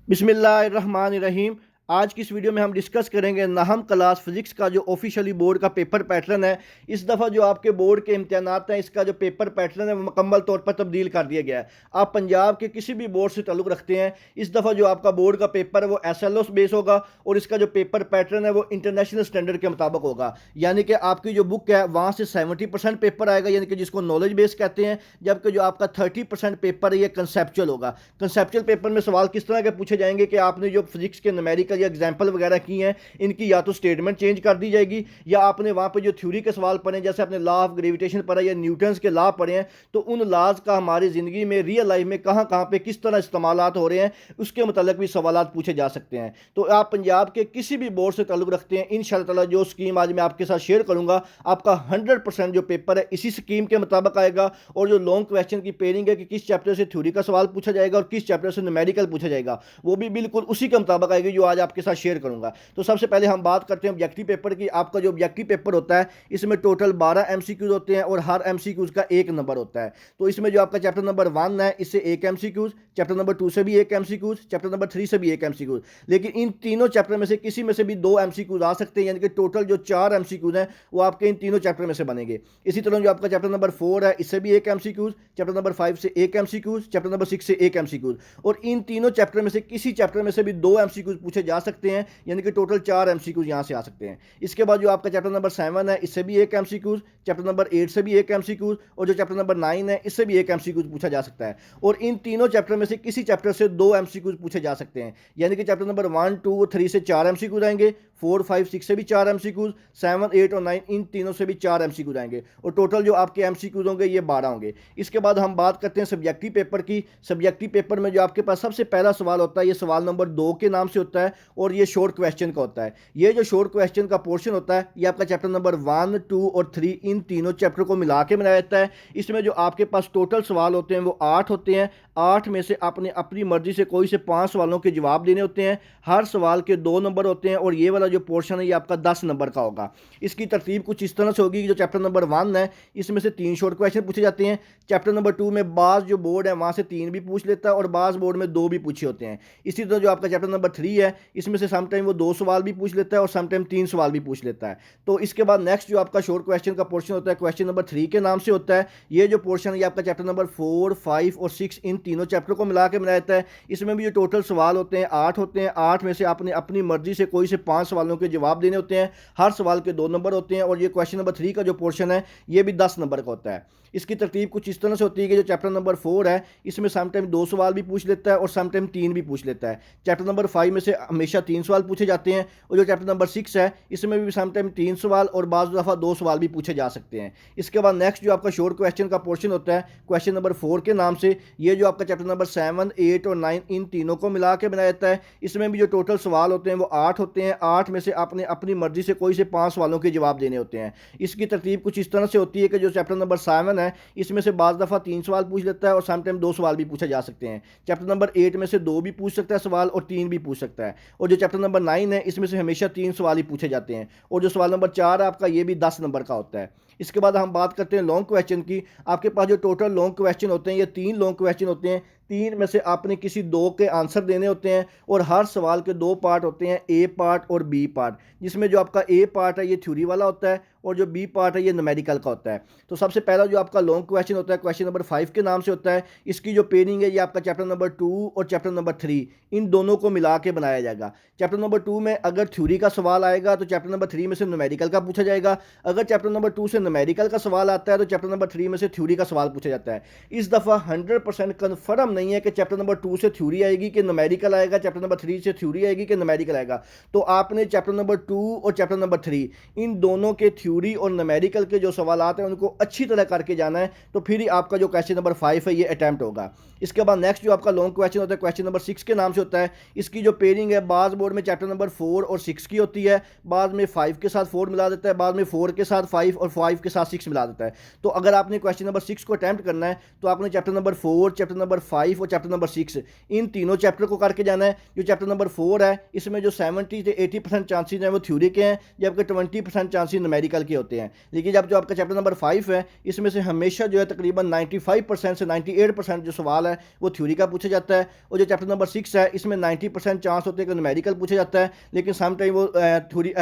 बिस्मिल्लाहिर्रहमानिर्रहीम। आज की इस वीडियो में हम डिस्कस करेंगे नाहम क्लास फिजिक्स का जो ऑफिशियली बोर्ड का पेपर पैटर्न है। इस दफ़ा जो आपके बोर्ड के इम्तहानात हैं, इसका जो पेपर पैटर्न है वो मुकम्मल तौर पर तब्दील कर दिया गया है। आप पंजाब के किसी भी बोर्ड से ताल्लुक़ रखते हैं, इस दफ़ा जो आपका बोर्ड का पेपर है वो SLO बेस होगा और इसका जो पेपर पैटर्न है वो इंटरनेशनल स्टैंडर्ड के मुताबिक होगा। यानी कि आपकी जो बुक है वहाँ से 70% पेपर आएगा, यानी कि जिसको नॉलेज बेस कहते हैं, जबकि जो आपका 30% पेपर है ये कंसेप्चुअल होगा। कंसेप्चुअल पेपर में सवाल किस तरह के पूछे जाएंगे कि आपने जो फिजिक्स के न्यूमेरिकल या एग्जाम्पल वगैरह की हैं, इनकी या तो स्टेटमेंट चेंज कर दी जाएगी, या आपने वहाँ पे जो थ्योरी के सवाल पढ़े, जैसे आपने लॉ ऑफ ग्रेविटेशन पढ़ा या न्यूटन्स के लॉ पढ़े हैं, तो उन लॉज का हमारी ज़िंदगी में रियल लाइफ में कहाँ कहाँ पे किस तरह इस्तेमाल हो रहे हैं, उसके मतलब भी सवाल पूछे जा सकते हैं। तो आप पंजाब के किसी भी बोर्ड से ताल्लुक़ रखते हैं, इंशाअल्लाह ताला जो स्कीम आज मैं आपके साथ शेयर करूँगा, आपका 100% जो पेपर है इसी स्कीम के मुताबिक आएगा। और जो लॉन्ग क्वेश्चन की पेयरिंग है कि किस चैप्टर से थ्योरी का सवाल पूछा जाएगा और किस चैप्टर से न्यूमेरिकल पूछा जाएगा, वो भी बिल्कुल उसी के मुताबिक आएगी जो आज आपके साथ शेयर करूंगा। तो सबसे पहले हम बात करते हैं ऑब्जेक्टिव पेपर की। आपका जो ऑब्जेक्टिव पेपर होता है, इसमें टोटल 12 MCQs होते हैं और हर MCQs का एक नंबर होता है। तो इसमें जो आपका चैप्टर नंबर 1 है, इससे एक MCQs, चैप्टर नंबर 2 से भी एक MCQs, चैप्टर नंबर 3 से भी एक MCQs। लेकिन इन तीनों चैप्टर में से किसी में से भी 2 MCQs आ सकते हैं, यानी कि टोटल जो 4 MCQs हैं वो आपके इन तीनों चैप्टर में से बनेंगे। इसी तरह जो आपका चैप्टर नंबर 4 है, इससे भी एक MCQs, चैप्टर नंबर 5 से एक MCQs, चैप्टर नंबर 6 से एक MCQs। और इन तीनों चैप्टर में से किसी चैप्टर में से भी 2 MCQs पूछे जा सकते हैं, यानी कि टोटल 4 MCQs यहाँ से आ सकते हैं। इसके बाद जो आपका चैप्टर नंबर 7 है, इससे भी एक MCQs, चैप्टर नंबर 8 से भी एक MCQs, और जो चैप्टर नंबर 9 है, इससे भी एक MCQs पूछा जा सकता है। और इन तीनों चैप्टर में से किसी चैप्टर से 2 MCQs पूछे जा सकते हैं, यानी कि चैप्टर नंबर 1, 2 और 3 से 4 MCQs आएंगे, 4, 5, 6 से भी 4 MCQs, 7, 8 और 9 इन तीनों से भी 4 MCQs आएंगे, और टोटल जो आपके MCQs होंगे ये 12 होंगे। इसके बाद हम बात करते हैं सब्जेक्टिव पेपर की। सब्जेक्टिव पेपर में जो आपके पास सबसे पहला सवाल होता है, ये सवाल नंबर 2 के नाम से होता है और ये शॉर्ट क्वेश्चन का होता है। ये जो शॉर्ट क्वेश्चन का पोर्शन होता है, ये आपका चैप्टर नंबर 1, 2 और 3 इन तीनों चैप्टर को मिला के बनाया जाता है। इसमें जो आपके पास टोटल सवाल होते हैं वो 8 होते हैं। 8 में से आपने अपनी मर्जी से कोई से 5 सवालों के जवाब देने होते हैं। हर सवाल के 2 नंबर होते हैं और ये वाला जो पोर्शन है ये आपका 10 नंबर का होगा। इसकी तरतीब कुछ इस तरह से होगी कि जो चैप्टर नंबर 1 है, इसमें से 3 शॉर्ट क्वेश्चन पूछे जाते हैं। चैप्टर नंबर 2 में बाज़ जो बोर्ड है वहाँ से 3 भी पूछ लेता है और बाज़ बोर्ड में 2 भी पूछे होते हैं। इसी तरह जो आपका चैप्टर नंबर 3 है, इसमें से समटाइम वो 2 सवाल भी पूछ लेता है और समटाइम 3 सवाल भी पूछ लेता है। तो इसके बाद नेक्स्ट जो आपका शॉर्ट क्वेश्चन का पोर्शन होता है, क्वेश्चन नंबर 3 के नाम से होता है। ये जो पोर्शन है ये आपका चैप्टर नंबर 4, 5 और 6 इन तीनों चैप्टर को मिला के बनाया जाता है। इसमें भी जो टोटल सवाल होते हैं 8 होते हैं। 8 में से आपने अपनी मर्जी से कोई से 5 सवालों के जवाब देने होते हैं। हर सवाल के 2 नंबर होते हैं और ये क्वेश्चन नंबर 3 का जो पोर्शन है ये भी 10 नंबर का होता है। इसकी तरतीब कुछ इस तरह से होती है कि जो चैप्टर नंबर 4 है, इसमें समटाइम 2 सवाल भी पूछ लेता है और समटाइम 3 भी पूछ लेता है। चैप्टर नंबर 5 में से हमेशा 3 सवाल पूछे जाते हैं और जो चैप्टर नंबर 6 है, इसमें भी समटाइम 3 सवाल और बाज़ दफ़ा 2 सवाल भी पूछे जा सकते हैं। इसके बाद नेक्स्ट जो आपका शॉर्ट क्वेश्चन का पोर्शन होता है, क्वेश्चन नंबर 4 के नाम से, ये जो आपका चैप्टर नंबर 7, 8 और 9 इन तीनों को मिला के बनाया जाता है। इसमें भी जो टोटल सवाल होते हैं वो 8 होते हैं। 8 में से आपने अपनी मर्जी से कोई से 5 सवालों के जवाब देने होते हैं। इसकी तरतीब कुछ इस तरह से होती है कि जो चैप्टर नंबर 7 है, इसमें से बाज़ दफ़ा 3 सवाल पूछ लेता है और समटाइम 2 सवाल भी पूछे जा सकते हैं। चैप्टर नंबर 8 में से 2 भी पूछ सकता है सवाल और 3 भी पूछ सकता है। और जो चैप्टर नंबर 9 है, इसमें से हमेशा 3 सवाल ही पूछे जाते हैं और जो सवाल नंबर 4 है आपका, ये भी 10 नंबर का होता है। इसके बाद हम बात करते हैं लॉन्ग क्वेश्चन की। आपके पास जो टोटल लॉन्ग क्वेश्चन होते हैं, ये 3 लॉन्ग क्वेश्चन होते हैं। 3 में से आपने किसी 2 के आंसर देने होते हैं और हर सवाल के 2 पार्ट होते हैं, ए पार्ट और बी पार्ट, जिसमें जो आपका ए पार्ट है ये थ्योरी वाला होता है और जो बी पार्ट है ये न्यूमेरिकल का होता है। तो सबसे पहला जो आपका लॉन्ग क्वेश्चन होता है, क्वेश्चन नंबर 5 के नाम से होता है। इसकी जो पेयरिंग है ये आपका चैप्टर नंबर 2 और चैप्टर नंबर 3 इन दोनों को मिला के बनाया जाएगा। चैप्टर नंबर 2 में अगर थ्योरी का सवाल आएगा तो चैप्टर नंबर 3 में से न्यूमेरिकल का पूछा जाएगा। अगर चैप्टर नंबर 2 से न्यूमेरिकल का सवाल आता है तो चैप्टर नंबर 3 में से थ्योरी का सवाल पूछा जाता है। इस दफ़ा 100% कन्फर्म नहीं है कि चैप्टर नंबर 2 से थ्योरी आएगी कि न्यूमेरिकल आएगा, चैप्टर नंबर 3 से थ्योरी आएगी कि न्यूमेरिकल आएगा। तो आपने चैप्टर नंबर 2 और चैप्टर नंबर 3 इन दोनों के थ्योरी और न्यूमेरिकल के जो सवाल आते हैं उनको अच्छी तरह करके जाना है, तो फिर ही आपका जो क्वेश्चन नंबर 5 है ये अटैम्प्ट होगा। इसके बाद नेक्स्ट जो आपका लॉन्ग क्वेश्चन होता है, क्वेश्चन नंबर 6 के नाम से होता है। इसकी जो पेयरिंग है, बाज़ बोर्ड में चैप्टर नंबर 4 और 6 की होती है, बाद में 5 के साथ 4 मिला देता है, बाद में 4 के साथ 5 और 5 के साथ 6 मिला देता है। तो अगर आपने क्वेश्चन नंबर 6 को अटैम्प्ट करना है तो आपने चैप्टर नंबर 4, चैप्टर नंबर 5 और चैप्टर नंबर 6 इन तीनों चैप्टर को करके जाना है। जो चैप्टर नंबर 4 है इसमें जो 70 से 80% चांसेस हैं वो थ्योरी के हैं, जबकि 20% चांसेस न्यूमेरिकल के होते हैं। लेकिन जब जो आपका चैप्टर नंबर 5 है इसमें से हमेशा जो है तकरीबन 95% से 98% जो सवाल है वो थ्योरी का पूछा जाता है। और जो चैप्टर नंबर 6 है इसमें 90% चांस होते हैं कि न्यूमेरिकल पूछा जाता है, लेकिन सम टाइम वो थ्योरी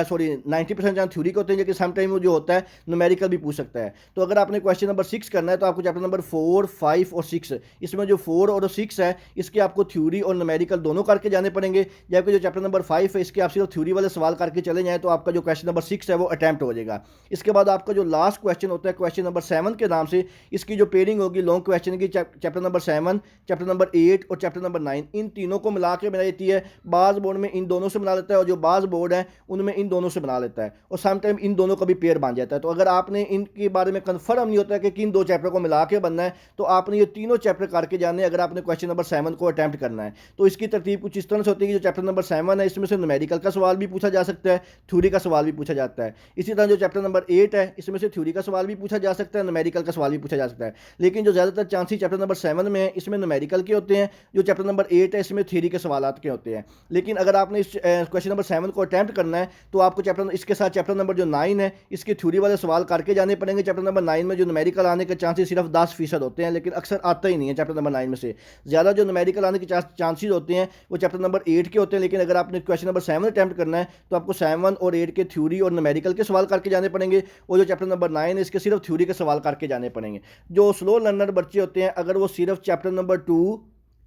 90% चांस थ्योरी के होते हैं, लेकिन सम टाइम वो जो होता है न्यूमेरिकल भी पूछ सकता है। तो अगर आपने क्वेश्चन नंबर 6 करना है तो आपको चैप्टर नंबर 4, 5 और 6 इसमें जो 4 और 6 है इसके आपको थ्योरी और न्यूमेरिकल दोनों करके जाने पड़ेंगे, जबकि जो चैप्टर नंबर 5 है इसके आप सिर्फ थ्योरी वाले सवाल करके चले जाएं तो आपका जो क्वेश्चन नंबर 6 है वो अटैम्प्ट हो जाएगा। इसके बाद आपका जो लास्ट क्वेश्चन होता है क्वेश्चन नंबर 7 के नाम से, इसकी जो पेयरिंग होगी लॉन्ग क्वेश्चन की चैप्टर नंबर 7, चैप्टर नंबर 8 और चैप्टर नंबर 9 इन तीनों को मिला के बना देती है। बाज बोर्ड में इन दोनों से बना लेता है और जो बाज बोर्ड है उनमें इन दोनों से बना लेता है, और समटाइम इन दोनों का भी पेयर बन जाता है। तो अगर आपने इनके बारे में कन्फर्म नहीं होता है कि किन दो चैप्टर को मिला के बनना है तो आपने ये तीनों चैप्टर करके जाने अगर आपने क्वेश्चन नंबर 7 को अटैम्प्ट करना है। तो इसकी तरतीब कुछ इस तरह से होती है कि जो चैप्टर नंबर 7 है इसमें से न्यूमेरिकल का सवाल भी पूछा जा सकता है, थ्योरी का सवाल भी पूछा जाता है। इसी तरह जो चैप्टर नंबर 8 है इसमें से थ्योरी का सवाल भी पूछा जा सकता है, न्यूमेरिकल का सवाल भी पूछा जा सकता है। लेकिन जो ज़्यादातर चांसेस चैप्टर नंबर 7 में है इसमें न्यूमेरिकल के होते हैं, जो चैप्टर नंबर 8 है इसमें थ्योरी के सवाल के होते हैं। लेकिन अगर आपने इस क्वेश्चन नंबर 7 को अटैम्प्ट करना है तो आपको चैप्टर इसके साथ चैप्टर नंबर जो 9 है इसके थ्योरी वाले सवाल करके जाने पड़ेंगे। चैप्टर नंबर 9 में जो न्यूमेरिकल आने के चांसेस सिर्फ 10% होते हैं, लेकिन अक्सर आता ही नहीं है चैप्टर नंबर 9 में से। ज़्यादा जो न्यूमेरिकल आने के चांसेस होते हैं वो चैप्टर नंबर 8 के होते हैं। लेकिन अगर आपने क्वेश्चन नंबर 7 अटैम्प्ट करना है तो आपको 7 और 8 के थ्योरी और न्यूमेरिकल के सवाल करके जाने पड़ेंगे, और जो चैप्टर नंबर 9 है इसके सिर्फ थ्योरी के सवाल करके जाने पड़ेंगे। जो स्लो लर्नर बच्चे होते हैं अगर वो सिर्फ chapter number 2,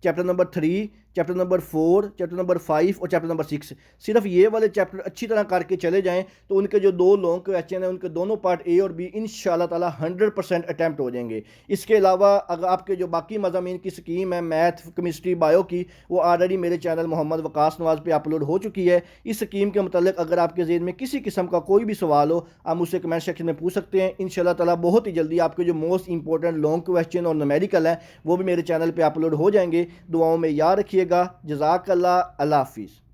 chapter number 3, chapter number 4, chapter number 5 और चैप्टर नंबर 6 सिर्फ ये वाले चैप्टर अच्छी तरह करके चले जाएं तो उनके जो दो लॉन्ग क्वेश्चन हैं उनके दोनों पार्ट ए और बी इंशाल्लाह ताला 100% अटैम्प्ट हो जाएंगे। इसके अलावा अगर आपके जो बाकी मज़ामीन की स्कीम है मैथ, केमिस्ट्री, बायो की, वो ऑलरेडी मेरे चैनल मोहम्मद वकास नवाज़ पे अपलोड हो चुकी है। इस स्कीम के मतलब अगर आपके ज़हन में किसी किस्म का कोई भी सवाल हो आप मुझसे कमेंट सेक्शन में पूछ सकते हैं। इंशाल्लाह ताला बहुत ही जल्दी आपके जो मोस्ट इंपॉर्टेंट लॉन्ग क्वेश्चन और न्यूमेरिकल है वो भी मेरे चैनल पर अपलोड हो जाएंगे। दुआओं में याद रखिएगा। जज़ाकल्लाह, अल्लाह हाफिज़।